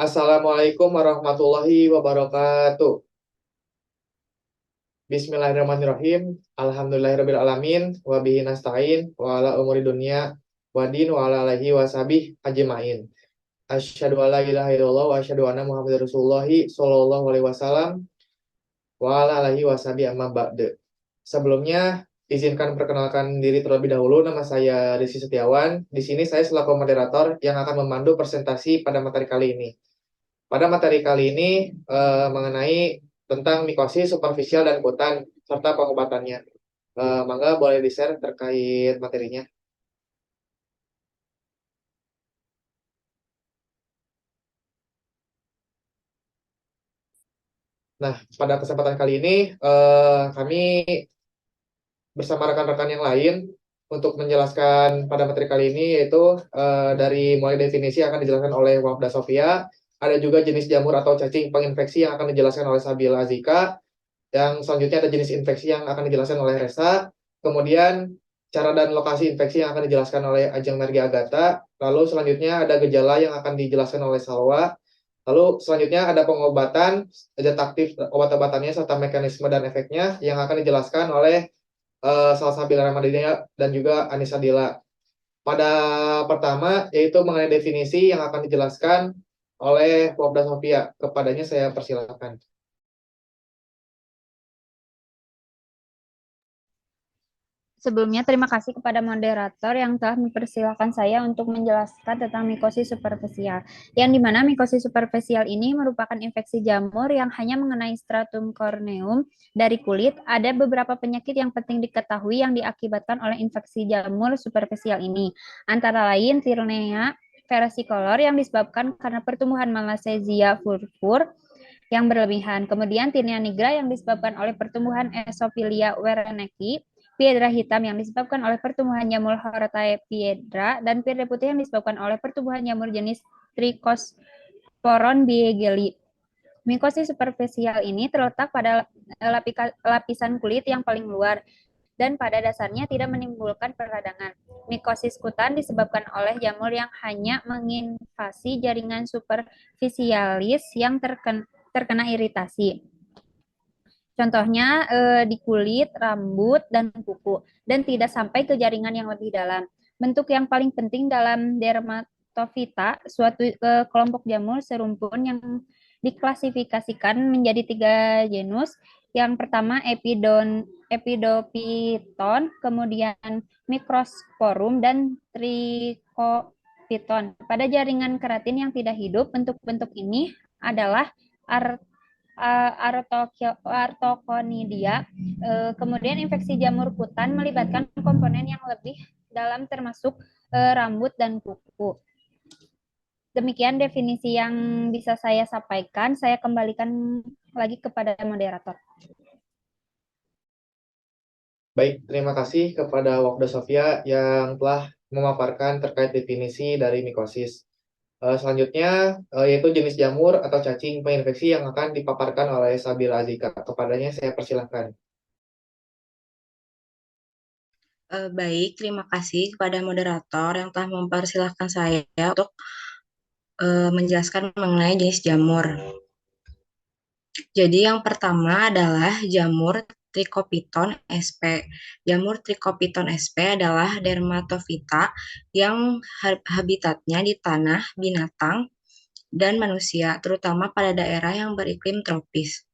Assalamualaikum warahmatullahi wabarakatuh. Bismillahirrahmanirrahim. Alhamdulillahirrabbilalamin. Wabihi nasta'in. Wa ala umuri dunya. Wa din wa ala alihi wa sahbihi ajma'in. Asyhadu an la ilaha illallah wa asyhadu anna Muhammadar Rasulullahi sallallahu alaihi wasallam wa ala alihi wa sahbihi amma ba'du. Sebelumnya, izinkan perkenalkan diri terlebih dahulu. Nama saya Rizky Setiawan. Di sini saya selaku moderator yang akan memandu presentasi pada materi kali ini. Pada materi kali ini mengenai tentang mikosis superficial dan kutan serta pengobatannya. Mangga boleh di-share terkait materinya. Nah, pada kesempatan kali ini kami bersama rekan-rekan yang lain untuk menjelaskan pada materi kali ini yaitu dari mulai definisi yang akan dijelaskan oleh Wafda Sofia, ada juga jenis jamur atau cacing penginfeksi yang akan dijelaskan oleh Sabila Azika. Yang selanjutnya ada jenis infeksi yang akan dijelaskan oleh Resa. Kemudian cara dan lokasi infeksi yang akan dijelaskan oleh Ajeng Mergi Agatha. Lalu selanjutnya ada gejala yang akan dijelaskan oleh Salwa. Lalu selanjutnya ada pengobatan, zat aktif obat-obatannya serta mekanisme dan efeknya yang akan dijelaskan oleh Salsabila Ramadhania dan juga Anissa Dila. Pada pertama yaitu mengenai definisi yang akan dijelaskan oleh Wabda Sofia. Kepadanya saya persilakan. Sebelumnya, terima kasih kepada moderator yang telah mempersilahkan saya untuk menjelaskan tentang mikosis superficial. Yang dimana mikosis superficial ini merupakan infeksi jamur yang hanya mengenai stratum corneum dari kulit. Ada beberapa penyakit yang penting diketahui yang diakibatkan oleh infeksi jamur superficial ini. Antara lain, Tyrnea versicolor yang disebabkan karena pertumbuhan Malassezia furfur yang berlebihan. Kemudian Tinea nigra yang disebabkan oleh pertumbuhan Esophilia wernickeyi, piedra hitam yang disebabkan oleh pertumbuhan jamur Horotae piedra, dan piedra putih yang disebabkan oleh pertumbuhan jamur jenis Trichosporon biegeli. Mikosis superficial ini terletak pada lapisan kulit yang paling luar dan pada dasarnya tidak menimbulkan peradangan. Mikosis kutan disebabkan oleh jamur yang hanya menginvasi jaringan superficialis yang terkena iritasi. Contohnya di kulit, rambut, dan kuku, dan tidak sampai ke jaringan yang lebih dalam. Bentuk yang paling penting dalam dermatofita, suatu kelompok jamur serumpun yang diklasifikasikan menjadi tiga genus. Yang pertama Epidopiton, kemudian Microsporum, dan Trichopiton. Pada jaringan keratin yang tidak hidup, bentuk-bentuk ini adalah artokonidia. Kemudian infeksi jamur kutan melibatkan komponen yang lebih dalam termasuk rambut dan kuku. Demikian definisi yang bisa saya sampaikan. Saya kembalikan lagi kepada moderator. Baik, terima kasih kepada Wafda Sofia yang telah memaparkan terkait definisi dari mikosis. Selanjutnya yaitu jenis jamur atau cacing penginfeksi yang akan dipaparkan oleh Sabila Azika. Kepadanya saya persilahkan. Baik, terima kasih kepada moderator yang telah mempersilahkan saya untuk menjelaskan mengenai jenis jamur. Jadi yang pertama adalah jamur Trichopiton sp. Jamur Trichopiton sp adalah dermatofita yang habitatnya di tanah, binatang, dan manusia, terutama pada daerah yang beriklim tropis.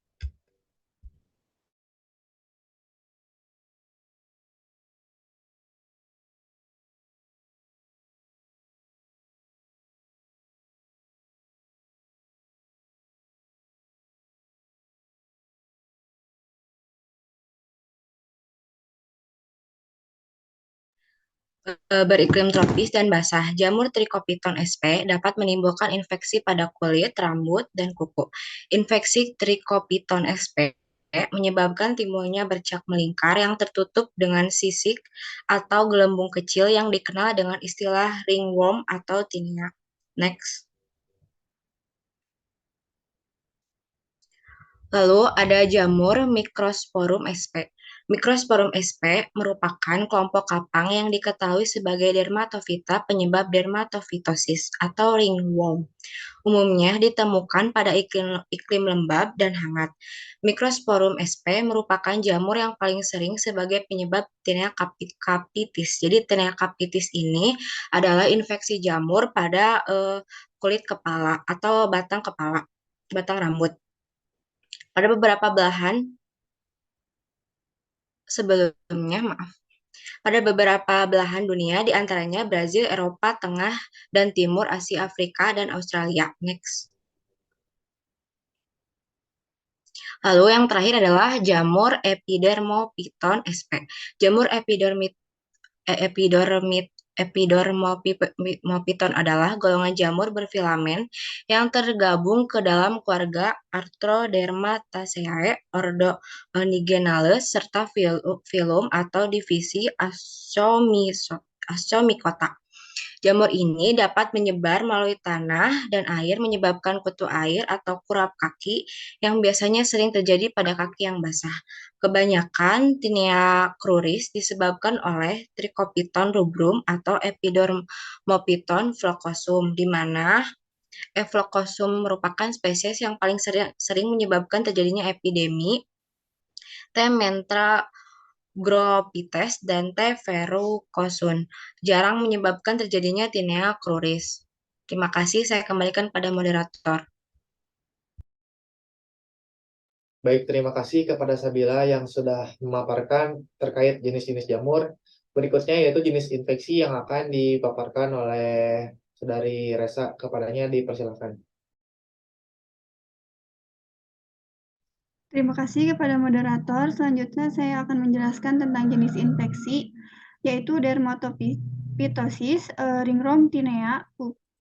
Beriklim tropis dan basah, jamur Trichopiton sp dapat menimbulkan infeksi pada kulit, rambut, dan kuku. Infeksi Trichopiton sp menyebabkan timbulnya bercak melingkar yang tertutup dengan sisik atau gelembung kecil yang dikenal dengan istilah ringworm atau tinea. Next. Lalu ada jamur Microsporum sp. Microsporum sp merupakan kelompok kapang yang diketahui sebagai dermatofita penyebab dermatofitosis atau ringworm. Umumnya ditemukan pada iklim lembab dan hangat. Microsporum sp merupakan jamur yang paling sering sebagai penyebab tinea capitis. Jadi tinea capitis ini adalah infeksi jamur pada kulit kepala atau batang rambut. Pada beberapa belahan dunia, di antaranya Brazil, Eropa Tengah dan Timur, Asia, Afrika, dan Australia. Next. Lalu yang terakhir adalah jamur Epidermophyton sp. Jamur Epidermophyton adalah golongan jamur berfilamen yang tergabung ke dalam keluarga Arthrodermataceae, ordo Onigenales, serta filum atau divisi Ascomycota. Jamur ini dapat menyebar melalui tanah dan air, menyebabkan kutu air atau kurap kaki yang biasanya sering terjadi pada kaki yang basah. Kebanyakan tinea cruris disebabkan oleh Trichopiton rubrum atau Epidermophyton floccosum, di mana Floccosum merupakan spesies yang paling sering menyebabkan terjadinya epidemi T. menthragopites dan T. verrucosun. Jarang menyebabkan terjadinya tinea cruris. Terima kasih, saya kembalikan pada moderator. Baik, terima kasih kepada Sabila yang sudah memaparkan terkait jenis-jenis jamur. Berikutnya yaitu jenis infeksi yang akan dipaparkan oleh Saudari Resa. Kepadanya dipersilakan. Terima kasih kepada moderator. Selanjutnya saya akan menjelaskan tentang jenis infeksi, yaitu dermatopitosis, ringworm tinea,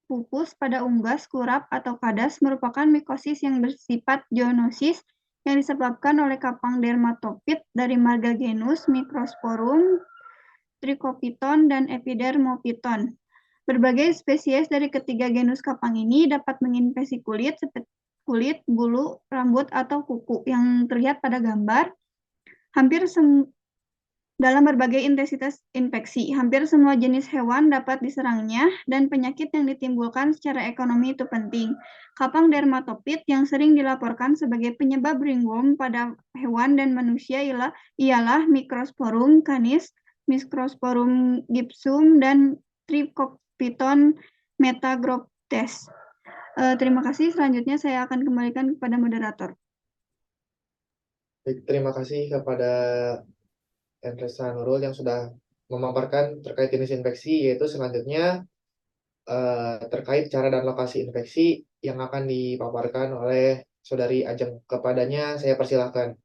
pupus pada unggas, kurap, atau kadas merupakan mikosis yang bersifat zoonosis yang disebabkan oleh kapang dermatofit dari marga genus Microsporum, Trichopiton, dan Epidermophyton. Berbagai spesies dari ketiga genus kapang ini dapat menginfeksi kulit, seperti kulit, bulu, rambut, atau kuku yang terlihat pada gambar. Dalam berbagai intensitas infeksi, hampir semua jenis hewan dapat diserangnya, dan penyakit yang ditimbulkan secara ekonomi itu penting. Kapang dermatofit yang sering dilaporkan sebagai penyebab ringworm pada hewan dan manusia ialah Microsporum canis, Microsporum gipsum, dan Trichopiton metagroptes. Terima kasih. Selanjutnya saya akan kembalikan kepada moderator. Baik, terima kasih kepada Endresa Nurul yang sudah memaparkan terkait jenis infeksi, yaitu selanjutnya terkait cara dan lokasi infeksi yang akan dipaparkan oleh Saudari Ajeng. Kepadanya saya persilahkan.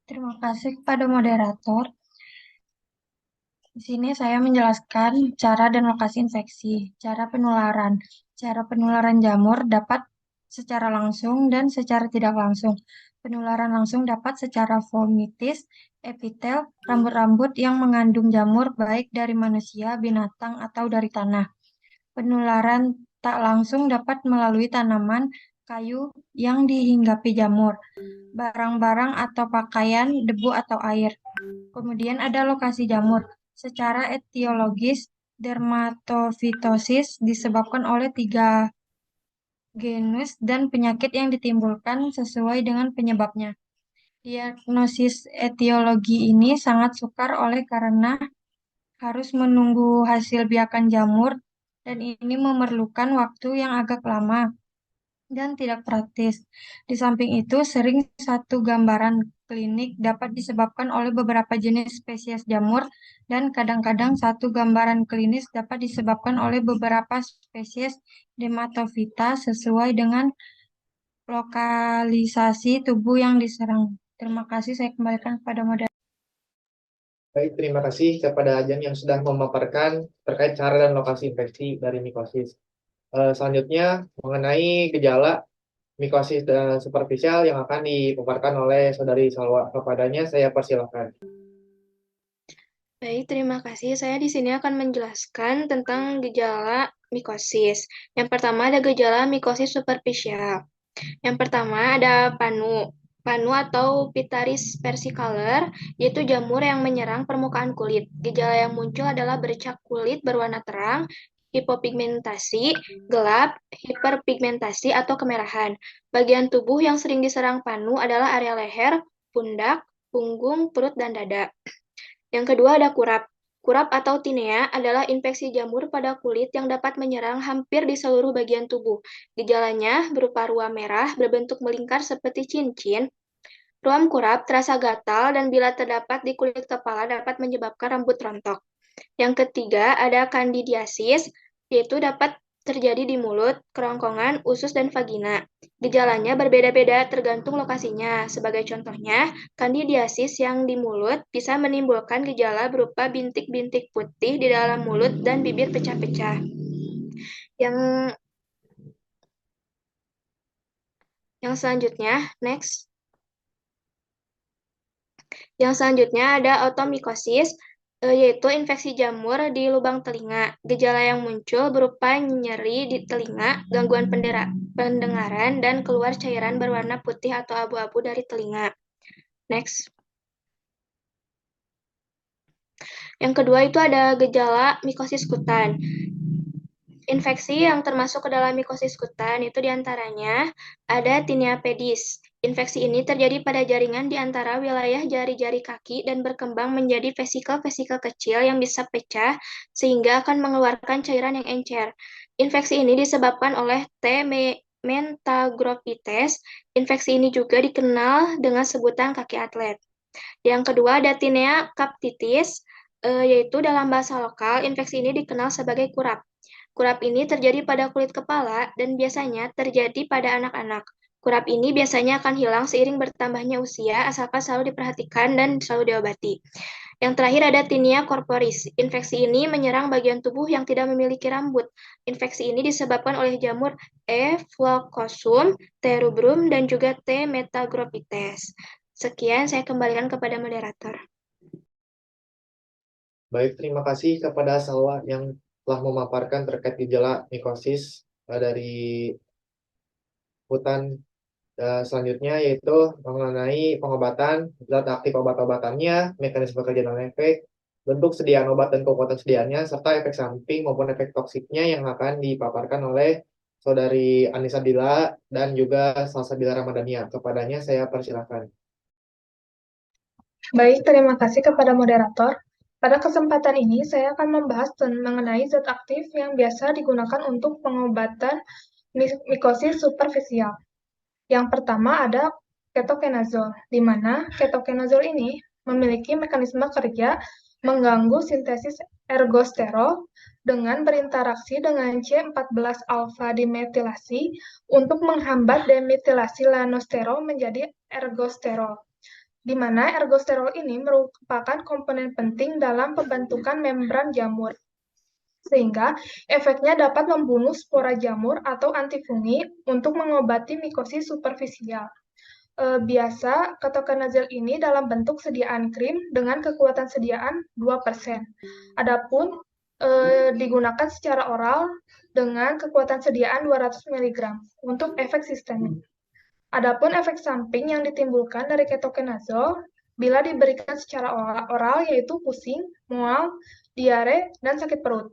Terima kasih kepada moderator. Di sini saya menjelaskan cara dan lokasi infeksi, cara penularan. Cara penularan jamur dapat secara langsung dan secara tidak langsung. Penularan langsung dapat secara fomitis, epitel, rambut-rambut yang mengandung jamur baik dari manusia, binatang, atau dari tanah. Penularan tak langsung dapat melalui tanaman, kayu yang dihinggapi jamur, barang-barang atau pakaian, debu atau air. Kemudian ada lokasi jamur. Secara etiologis, dermatofitosis disebabkan oleh 3 genus dan penyakit yang ditimbulkan sesuai dengan penyebabnya. Diagnosis etiologi ini sangat sukar oleh karena harus menunggu hasil biakan jamur dan ini memerlukan waktu yang agak lama dan tidak praktis. Di samping itu, sering satu gambaran klinik dapat disebabkan oleh beberapa jenis spesies jamur dan kadang-kadang satu gambaran klinis dapat disebabkan oleh beberapa spesies dermatofita sesuai dengan lokalisasi tubuh yang diserang. Terima kasih, saya kembalikan kepada moderator. Baik, terima kasih kepada Ajeng yang sudah memaparkan terkait cara dan lokasi infeksi dari mikosis. Selanjutnya mengenai gejala mikosis superficial yang akan dipaparkan oleh Saudari Salwa. Kepadanya saya persilahkan. Baik, terima kasih. Saya di sini akan menjelaskan tentang gejala mikosis. Yang pertama ada gejala mikosis superficial. Yang pertama ada panu. panu atau Pityris versicolor, yaitu jamur yang menyerang permukaan kulit. Gejala yang muncul adalah bercak kulit berwarna terang, hipopigmentasi, gelap, hiperpigmentasi, atau kemerahan. Bagian tubuh yang sering diserang panu adalah area leher, pundak, punggung, perut, dan dada. Yang kedua ada kurap. Kurap atau tinea adalah infeksi jamur pada kulit yang dapat menyerang hampir di seluruh bagian tubuh. Gejalanya berupa ruam merah berbentuk melingkar seperti cincin. Ruam kurap terasa gatal dan bila terdapat di kulit kepala dapat menyebabkan rambut rontok. Yang ketiga ada kandidiasis, yaitu dapat terjadi di mulut, kerongkongan, usus, dan vagina. Gejalanya berbeda-beda tergantung lokasinya. Sebagai contohnya, kandidiasis yang di mulut bisa menimbulkan gejala berupa bintik-bintik putih di dalam mulut dan bibir pecah-pecah. Yang selanjutnya, next. Yang selanjutnya ada otomikosis, yaitu infeksi jamur di lubang telinga. Gejala yang muncul berupa nyeri di telinga, gangguan pendengaran, dan keluar cairan berwarna putih atau abu-abu dari telinga. Next. Yang kedua itu ada gejala mikosis kutan. Infeksi yang termasuk ke dalam mikosis kutan itu diantaranya ada tinea pedis. Infeksi ini terjadi pada jaringan di antara wilayah jari-jari kaki dan berkembang menjadi vesikel-vesikel kecil yang bisa pecah sehingga akan mengeluarkan cairan yang encer. Infeksi ini disebabkan oleh T. mentagrophytes. Infeksi ini juga dikenal dengan sebutan kaki atlet. Yang kedua ada tinea captitis, yaitu dalam bahasa lokal infeksi ini dikenal sebagai kurap. Kurap ini terjadi pada kulit kepala dan biasanya terjadi pada anak-anak. Kurap ini biasanya akan hilang seiring bertambahnya usia, asalkan selalu diperhatikan dan selalu diobati. Yang terakhir ada tinea corporis. Infeksi ini menyerang bagian tubuh yang tidak memiliki rambut. Infeksi ini disebabkan oleh jamur E. floccosum, T. rubrum, dan juga T. metagrophytes. Sekian, saya kembalikan kepada moderator. Baik, terima kasih kepada Salwa yang telah memaparkan terkait gejala mikosis dari hutan. Selanjutnya yaitu mengenai pengobatan, zat aktif obat-obatannya, mekanisme kerja dan efek, bentuk sediaan obat dan kekuatan sediaannya, serta efek samping maupun efek toksiknya yang akan dipaparkan oleh Saudari Anissa Dila dan juga Salsabila Ramadhania. Kepadanya saya persilakan. Baik, terima kasih kepada moderator. Pada kesempatan ini, saya akan membahas mengenai zat aktif yang biasa digunakan untuk pengobatan mikosis superficial. Yang pertama ada ketoconazole, di mana ketoconazole ini memiliki mekanisme kerja mengganggu sintesis ergosterol dengan berinteraksi dengan C14-alfa dimetilasi untuk menghambat demetilasi lanosterol menjadi ergosterol, di mana ergosterol ini merupakan komponen penting dalam pembentukan membran jamur, sehingga efeknya dapat membunuh spora jamur atau antifungi untuk mengobati mikosis superficial. Biasa, ketoconazole ini dalam bentuk sediaan krim dengan kekuatan sediaan 2%. Adapun digunakan secara oral dengan kekuatan sediaan 200 mg untuk efek sistemik. Adapun efek samping yang ditimbulkan dari ketoconazole bila diberikan secara oral yaitu pusing, mual, diare, dan sakit perut.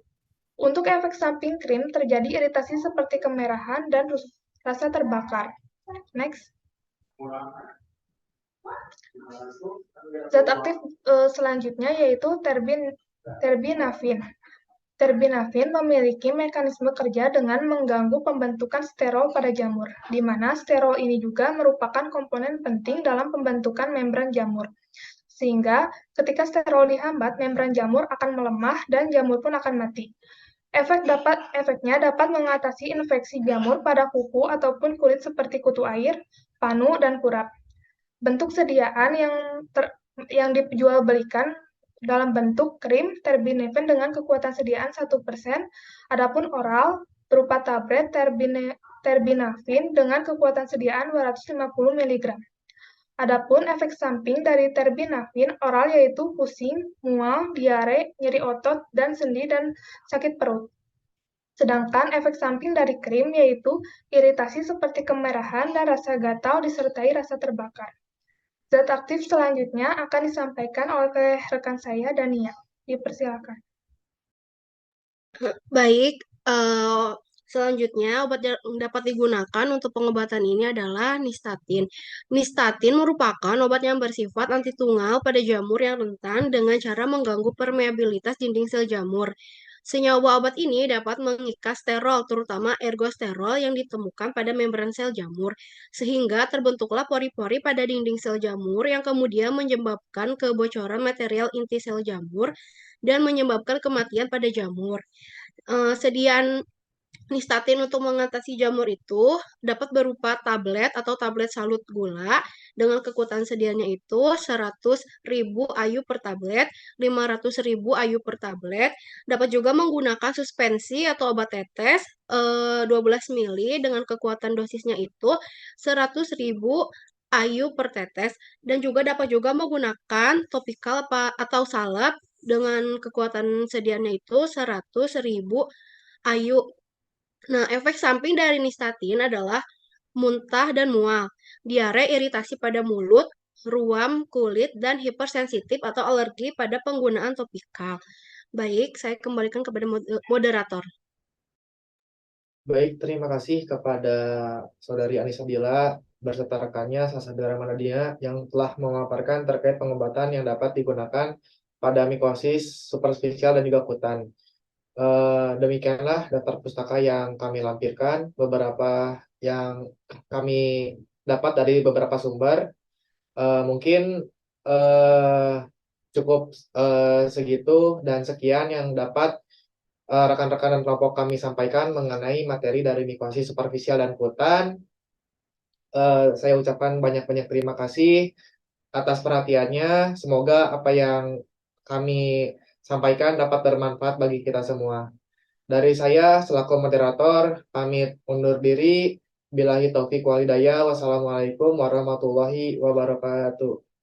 Untuk efek samping krim terjadi iritasi seperti kemerahan dan rasa terbakar. Next. Zat aktif selanjutnya yaitu terbinafin. Terbinafin memiliki mekanisme kerja dengan mengganggu pembentukan sterol pada jamur, di mana sterol ini juga merupakan komponen penting dalam pembentukan membran jamur. Sehingga ketika sterol dihambat, membran jamur akan melemah dan jamur pun akan mati. Efeknya dapat mengatasi infeksi jamur pada kuku ataupun kulit seperti kutu air, panu, dan kurap. Bentuk sediaan yang dijualbelikan dalam bentuk krim terbinafin dengan kekuatan sediaan 1%, adapun oral berupa tablet terbinafin dengan kekuatan sediaan 250 mg. Adapun efek samping dari terbinafin oral yaitu pusing, mual, diare, nyeri otot dan sendi dan sakit perut. Sedangkan efek samping dari krim yaitu iritasi seperti kemerahan dan rasa gatal disertai rasa terbakar. Zat aktif selanjutnya akan disampaikan oleh rekan saya, Dania. Dipersilakan. Baik, selanjutnya obat yang dapat digunakan untuk pengobatan ini adalah nistatin. Nistatin merupakan obat yang bersifat anti tungau pada jamur yang rentan dengan cara mengganggu permeabilitas dinding sel jamur. Senyawa obat ini dapat mengikat sterol, terutama ergosterol yang ditemukan pada membran sel jamur, sehingga terbentuklah pori-pori pada dinding sel jamur yang kemudian menyebabkan kebocoran material inti sel jamur dan menyebabkan kematian pada jamur. Sediaan nistatin untuk mengatasi jamur itu dapat berupa tablet atau tablet salut gula dengan kekuatan sedianya itu 100.000 IU per tablet, 500.000 IU per tablet. Dapat juga menggunakan suspensi atau obat tetes 12 mili dengan kekuatan dosisnya itu 100.000 IU per tetes, dan juga dapat juga menggunakan topikal atau salep dengan kekuatan sedianya itu 100.000 IU. Nah, efek samping dari nistatin adalah muntah dan mual, diare, iritasi pada mulut, ruam, kulit, dan hipersensitif atau alergi pada penggunaan topikal. Baik, saya kembalikan kepada moderator. Baik, terima kasih kepada Saudari Anissa Bila berserta rekannya Sasabila Manadia yang telah memaparkan terkait pengobatan yang dapat digunakan pada mikosis superficial dan juga kutan. Demikianlah daftar pustaka yang kami lampirkan, beberapa yang kami dapat dari beberapa sumber. Mungkin cukup segitu dan sekian yang dapat rekan-rekan dan kelompok kami sampaikan mengenai materi dari mikosis superficial dan kutan. Saya ucapkan banyak-banyak terima kasih atas perhatiannya. Semoga apa yang kami sampaikan dapat bermanfaat bagi kita semua. Dari saya selaku moderator, pamit undur diri. Billahi taufiq wal hidayah. Wassalamualaikum warahmatullahi wabarakatuh.